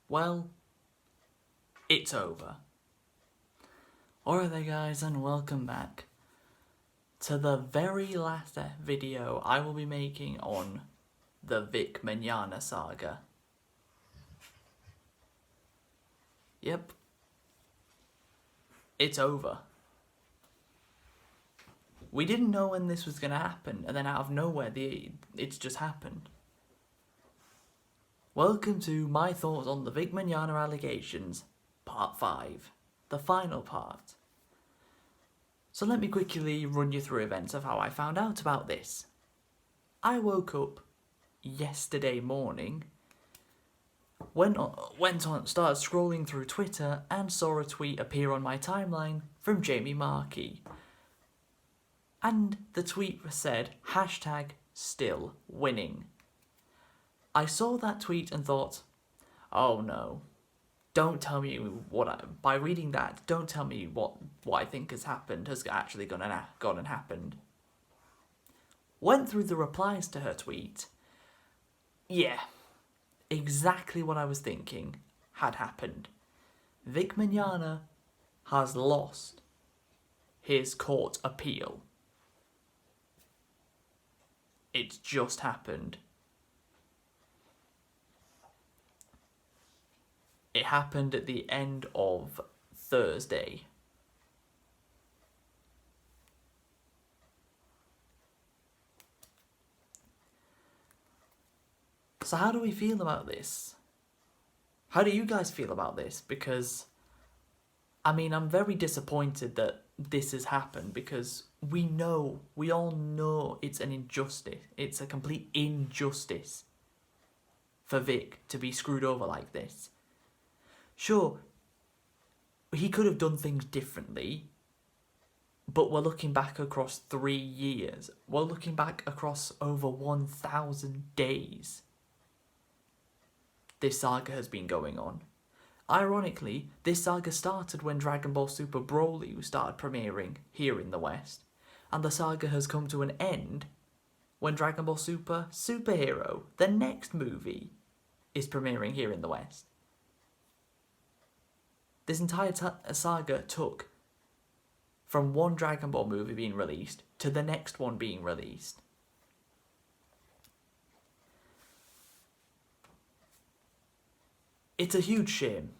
Well, it's over. Alright there guys, and welcome back to the very last video I will be making on the Vic Mignogna saga. Yep. It's over. We didn't know when this was going to happen, and then out of nowhere, it's just happened. Welcome to my thoughts on the Vic Mignogna allegations, part 5, the final part. So let me quickly run you through events of how I found out about this. I woke up yesterday morning, started scrolling through Twitter and saw a tweet appear on my timeline from Jamie Markey. And the tweet said, #StillWinning. I saw that tweet and thought, oh no, don't tell me by reading that, don't tell me what I think has actually gone and happened. Went through the replies to her tweet. Yeah, exactly what I was thinking had happened. Vic Mignogna has lost his court appeal. It's just happened. It happened at the end of Thursday. So how do we feel about this? How do you guys feel about this? Because, I mean, I'm very disappointed that this has happened because we all know it's an injustice. It's a complete injustice for Vic to be screwed over like this. Sure, he could have done things differently, but we're looking back across 3 years. We're looking back across over 1,000 days. This saga has been going on. Ironically, this saga started when Dragon Ball Super Broly started premiering here in the West, and the saga has come to an end when Dragon Ball Super Superhero, the next movie, is premiering here in the West. This entire saga took from one Dragon Ball movie being released to the next one being released. It's a huge shame.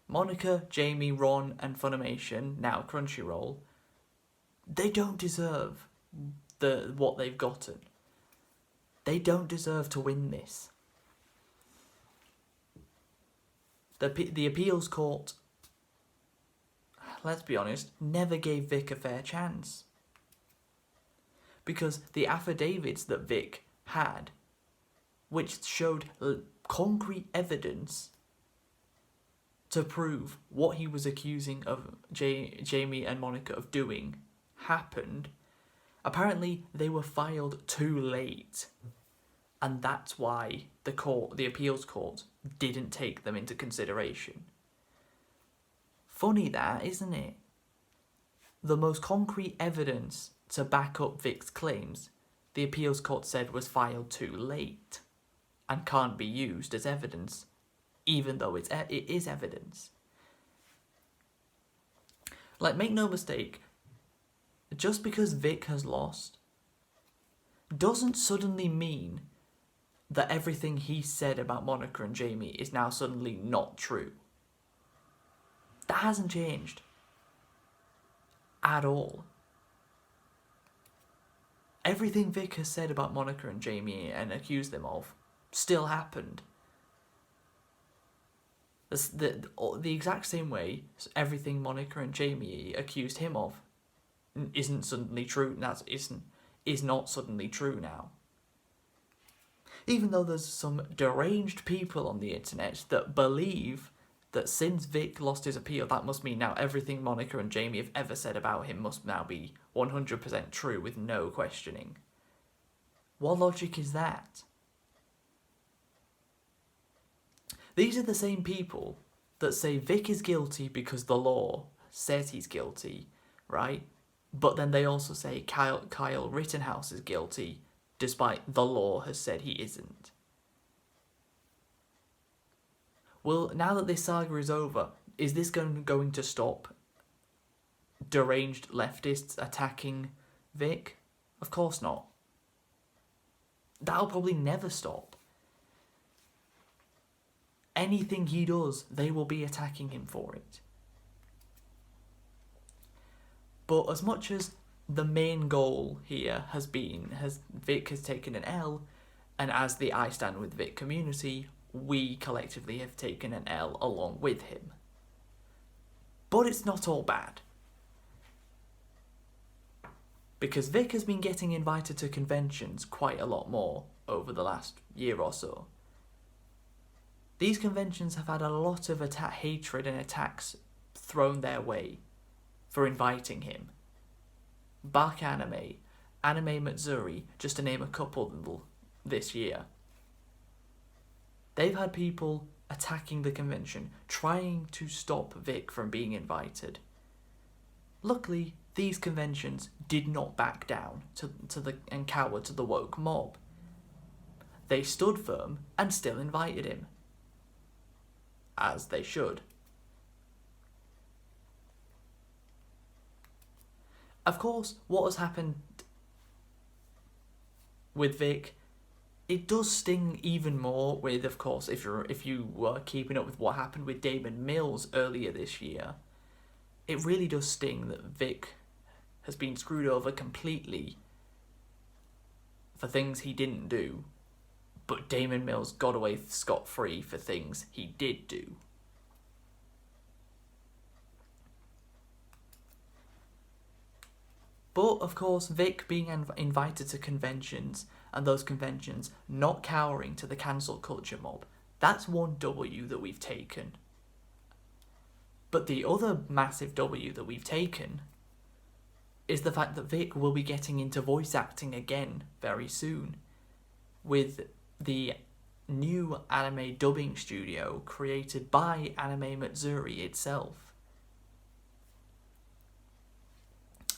Monica, Jamie, Ron, and Funimation, now Crunchyroll, they don't deserve what they've gotten. They don't deserve to win this. The appeals court, let's be honest, never gave Vic a fair chance. Because the affidavits that Vic had, which showed concrete evidence to prove what he was accusing of Jamie and Monica of doing, happened, apparently they were filed too late. And that's why the appeals court didn't take them into consideration. Funny that, isn't it? The most concrete evidence to back up Vic's claims, the appeals court said was filed too late and can't be used as evidence, even though it is evidence. Like, make no mistake, just because Vic has lost doesn't suddenly mean that everything he said about Monica and Jamie is now suddenly not true. That hasn't changed at all. Everything Vic has said about Monica and Jamie and accused them of still happened. The exact same way everything Monica and Jamie accused him of isn't suddenly true. Is not suddenly true now. Even though there's some deranged people on the internet that believe that since Vic lost his appeal, that must mean now everything Monica and Jamie have ever said about him must now be 100% true with no questioning. What logic is that? These are the same people that say Vic is guilty because the law says he's guilty, right? But then they also say Kyle Rittenhouse is guilty, despite the law has said he isn't. Well, now that this saga is over, is this going to stop deranged leftists attacking Vic? Of course not. That'll probably never stop. Anything he does, they will be attacking him for it. But as much as the main goal here Vic has taken an L, and as the I Stand With Vic community, we collectively have taken an L along with him. But it's not all bad. Because Vic has been getting invited to conventions quite a lot more over the last year or so. These conventions have had a lot of hatred and attacks thrown their way for inviting him. Bark Anime, Anime Matsuri, just to name a couple this year. They've had people attacking the convention, trying to stop Vic from being invited. Luckily, these conventions did not back down and cower to the woke mob. They stood firm and still invited him. As they should. Of course, what has happened with Vic, it does sting even more with, of course, if you were keeping up with what happened with Damon Mills earlier this year, it really does sting that Vic has been screwed over completely for things he didn't do, but Damon Mills got away scot-free for things he did do. But, of course, Vic being invited to conventions, and those conventions not cowering to the cancel culture mob, that's one W that we've taken. But the other massive W that we've taken is the fact that Vic will be getting into voice acting again very soon, with the new anime dubbing studio created by Anime Matsuri itself.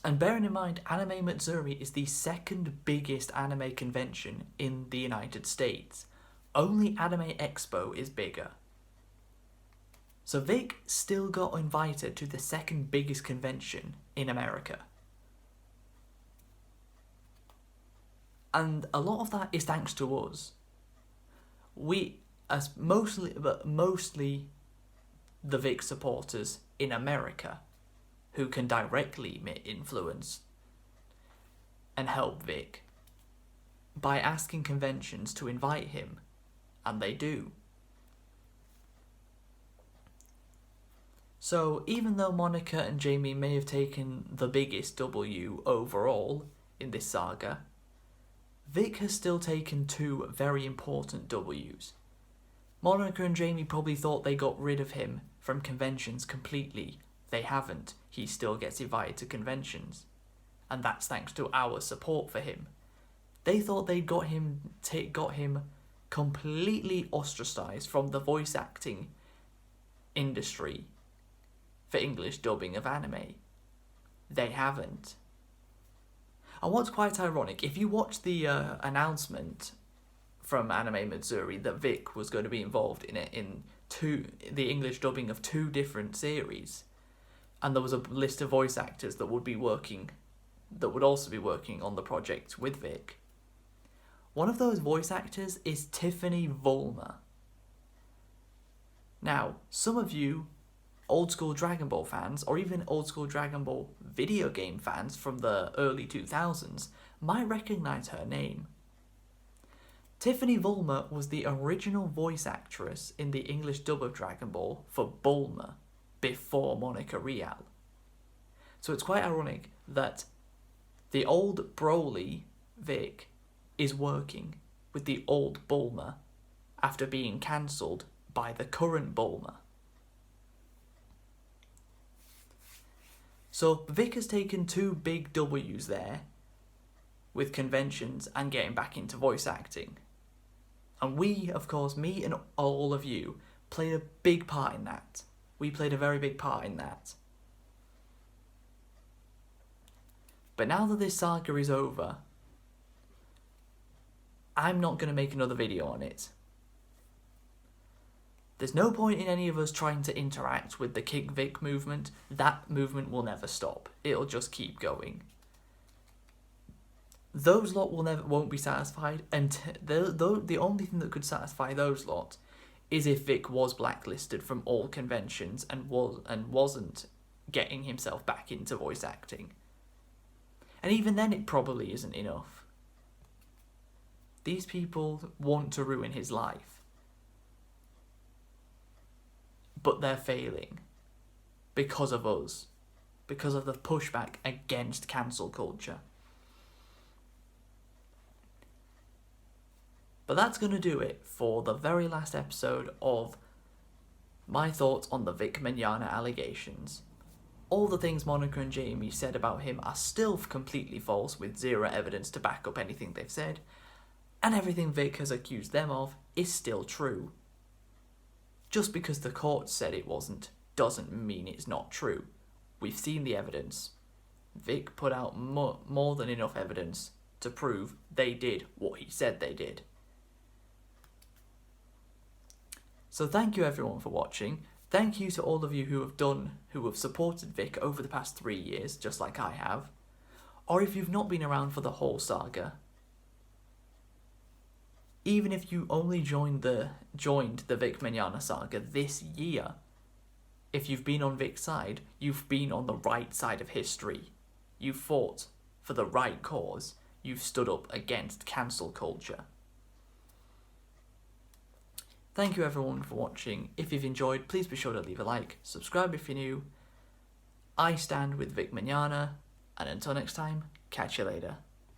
And bearing in mind, Anime Matsuri is the second biggest anime convention in the United States. Only Anime Expo is bigger. So Vic still got invited to the second biggest convention in America. And a lot of that is thanks to us. Mostly the Vic supporters in America, who can directly influence and help Vic by asking conventions to invite him, and they do. So even though Monica and Jamie may have taken the biggest W overall in this saga, Vic has still taken two very important Ws. Monica and Jamie probably thought they got rid of him from conventions completely. They haven't. He still gets invited to conventions. And that's thanks to our support for him. They thought they'd got him completely ostracized from the voice acting industry for English dubbing of anime. They haven't. And what's quite ironic, if you watch the announcement from Anime Matsuri that Vic was going to be involved in it in the English dubbing of two different series, and there was a list of voice actors that would also be working on the project with Vic. One of those voice actors is Tiffany Vollmer. Now, some of you old school Dragon Ball fans, or even old school Dragon Ball video game fans from the early 2000s, might recognise her name. Tiffany Vollmer was the original voice actress in the English dub of Dragon Ball for Bulma, before Monica Rial. So it's quite ironic that the old Broly Vic is working with the old Bulma after being cancelled by the current Bulma. So Vic has taken two big W's there with conventions and getting back into voice acting. And we, of course, me and all of you, played a big part in that. We played a very big part in that. But now that this saga is over, I'm not going to make another video on it. There's no point in any of us trying to interact with the King Vic movement. That movement will never stop. It'll just keep going. Those lot won't be satisfied, and the only thing that could satisfy those lot is if Vic was blacklisted from all conventions and wasn't getting himself back into voice acting. And even then, it probably isn't enough. These people want to ruin his life, but they're failing because of us, because of the pushback against cancel culture. But that's going to do it for the very last episode of my thoughts on the Vic Mignogna allegations. All the things Monica and Jamie said about him are still completely false, with zero evidence to back up anything they've said, and everything Vic has accused them of is still true. Just because the court said it wasn't doesn't mean it's not true. We've seen the evidence. Vic put out more than enough evidence to prove they did what he said they did. So thank you everyone for watching. Thank you to all of you who have supported Vic over the past 3 years, just like I have. Or if you've not been around for the whole saga. Even if you only joined the Vic Mignogna saga this year, if you've been on Vic's side, you've been on the right side of history. You fought for the right cause. You've stood up against cancel culture. Thank you everyone for watching. If you've enjoyed, please be sure to leave a like, subscribe if you're new. I stand with Vic Mignogna, and until next time, catch you later.